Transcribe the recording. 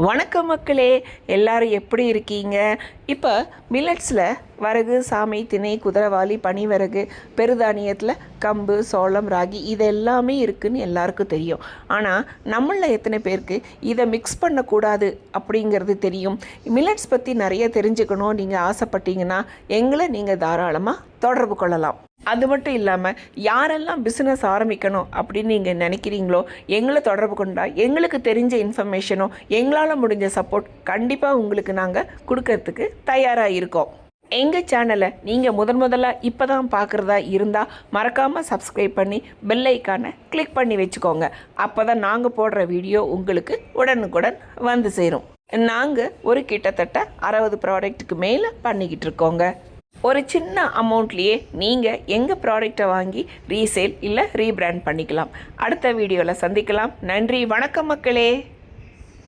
வணக்கம் மக்களே, எல்லாரும் எப்படி இருக்கீங்க? இப்போ மில்லட்ஸில் வரகு, சாமை, திணை, குதிரைவாலி, பனிவரகு, பெருதானியத்தில் கம்பு, சோளம், ராகி இது எல்லாமே இருக்குதுன்னு எல்லாருக்கும் தெரியும். ஆனால் நம்மளில் எத்தனை பேருக்கு இதை மிக்ஸ் பண்ணக்கூடாது அப்படிங்கிறது தெரியும்? மில்லட்ஸ் பற்றி நிறைய தெரிஞ்சுக்கணும் நீங்கள் ஆசைப்பட்டீங்கன்னா எங்களை நீங்கள் தாராளமாக தொடர்பு கொள்ளலாம். அது மட்டும் இல்லாமல் யாரெல்லாம் பிஸ்னஸ் ஆரம்பிக்கணும் அப்படின்னு நீங்கள் நினைக்கிறீங்களோ எங்களை தொடர்பு கொண்டால் எங்களுக்கு தெரிஞ்ச இன்ஃபர்மேஷனோ எங்களால் முடிஞ்ச சப்போர்ட் கண்டிப்பாக உங்களுக்கு நாங்கள் கொடுக்கறதுக்கு தயாராக இருக்கோம். எங்கள் சேனலை நீங்கள் முதலாக இப்போ தான் பார்க்குறதா இருந்தால் மறக்காமல் சப்ஸ்கிரைப் பண்ணி பெல் ஐக்கானை கிளிக் பண்ணி வச்சுக்கோங்க. அப்போ தான் நாங்கள் போடுற வீடியோ உங்களுக்கு உடனுக்குடன் வந்து சேரும். நாங்கள் ஒரு கிட்டத்தட்ட 60 ப்ராடக்ட்டுக்கு மேலே பண்ணிக்கிட்டு இருக்கோங்க. ஒரு சின்ன அமௌண்ட்லேயே நீங்கள் எங்கள் ப்ராடக்டை வாங்கி ரீசேல் இல்லை ரீபிராண்ட் பண்ணிக்கலாம். அடுத்த வீடியோவில் சந்திக்கலாம். நன்றி, வணக்கம் மக்களே.